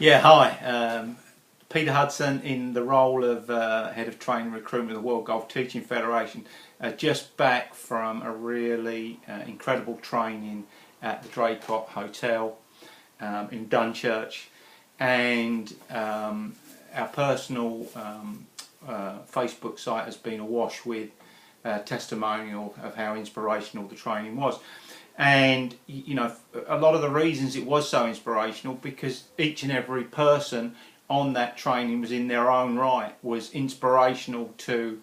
Yeah, hi. Peter Hudson in the role of Head of Training Recruitment of the World Golf Teaching Federation. Just back from a really incredible training at the Draycote Hotel in Dunchurch, and our personal Facebook site has been awash with testimonial of how inspirational the training was. And you know, a lot of the reasons it was so inspirational, because each and every person on that training was in their own right, was inspirational to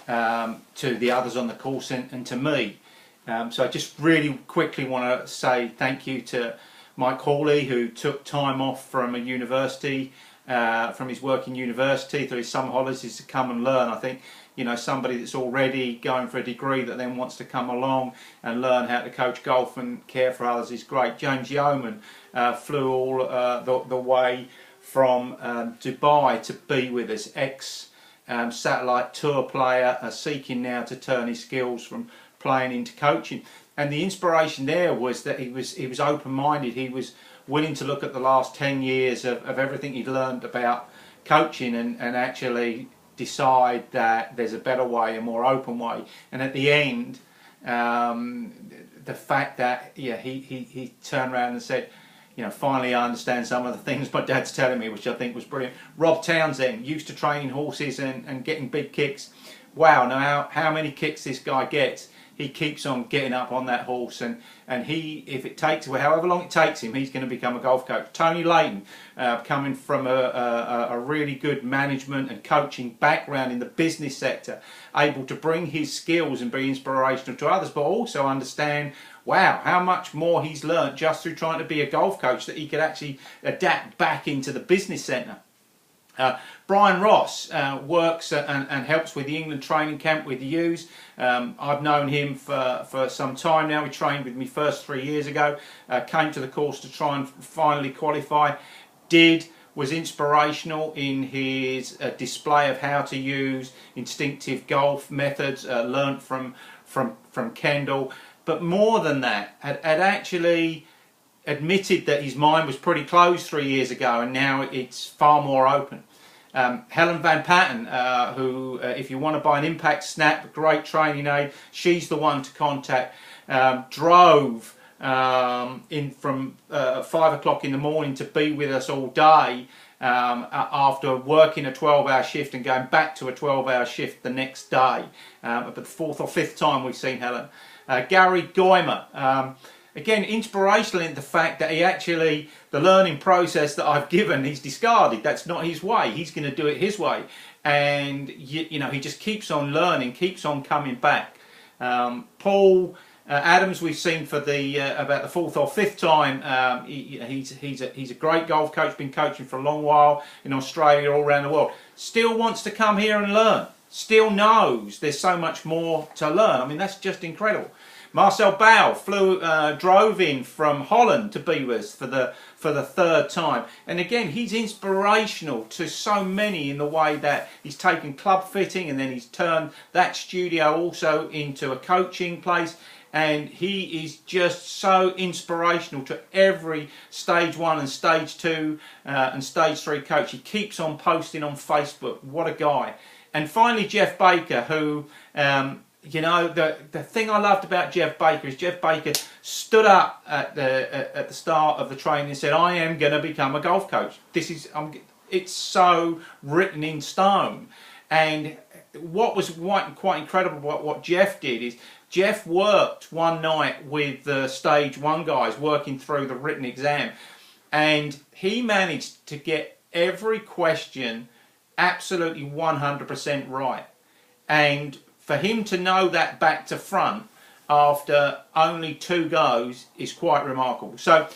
the others on the course and to me. So I just really quickly want to say thank you to Mike Hawley, who took time off from a university, from his work in university through his summer holidays to come and learn. I think, you know, somebody that's already going for a degree that then wants to come along and learn how to coach golf and care for others is great. James Yeoman flew all the way from Dubai to be with us, satellite tour player, seeking now to turn his skills from playing into coaching. And the inspiration there was that he was open-minded. He was willing to look at the last 10 years of everything he'd learned about coaching and actually decide that there's a better way, a more open way. And at the end, the fact that he turned around and said, you know, finally I understand some of the things my dad's telling me, which I think was brilliant. Rob Townsend, used to training horses and getting big kicks. Wow, now how many kicks this guy gets. He keeps on getting up on that horse, and he, if it takes, however long it takes him, he's going to become a golf coach. Tony Layton, coming from a really good management and coaching background in the business sector, able to bring his skills and be inspirational to others, but also understand, wow, how much more he's learned just through trying to be a golf coach that he could actually adapt back into the business centre. Brian Ross works and helps with the England training camp with the U's. I've known him for some time now. He trained with me first 3 years ago, came to the course to try and finally qualify. Was inspirational in his display of how to use instinctive golf methods, learnt from Kendall. But more than that, had actually admitted that his mind was pretty closed 3 years ago, and now it's far more open. Helen Van Patten, who, if you want to buy an impact snap, great training aid, she's the one to contact. Drove in from 5 o'clock in the morning to be with us all day, after working a 12-hour shift and going back to a 12-hour shift the next day. But the fourth or fifth time we've seen Helen. Gary Goymer, again, inspirational in the fact that he actually, the learning process that I've given, he's discarded. That's not his way. He's going to do it his way. And, you know, he just keeps on learning, keeps on coming back. Paul Adams, we've seen for the about the fourth or fifth time. He's a great golf coach, been coaching for a long while in Australia, all around the world. Still wants to come here and learn. Still knows there's so much more to learn. I mean, that's just incredible. Marcel Bow drove in from Holland to be with us for the third time, and again he's inspirational to so many in the way that he's taken club fitting and then he's turned that studio also into a coaching place, and he is just so inspirational to every stage 1 and stage 2 and stage 3 coach. He keeps on posting on Facebook. What a guy. And finally Jeff Baker, who you know, the thing I loved about Jeff Baker is Jeff Baker stood up at the start of the training and said, I am going to become a golf coach. It's so written in stone. And what was quite incredible about what Jeff did is Jeff worked one night with the stage 1 guys working through the written exam, and he managed to get every question absolutely 100% right. And for him to know that back to front after only 2 goes is quite remarkable. So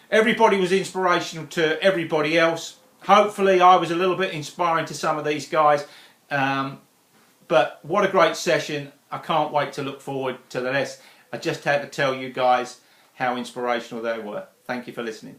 everybody was inspirational to everybody else. Hopefully I was a little bit inspiring to some of these guys. But what a great session. I can't wait to look forward to the rest. I just had to tell you guys how inspirational they were. Thank you for listening.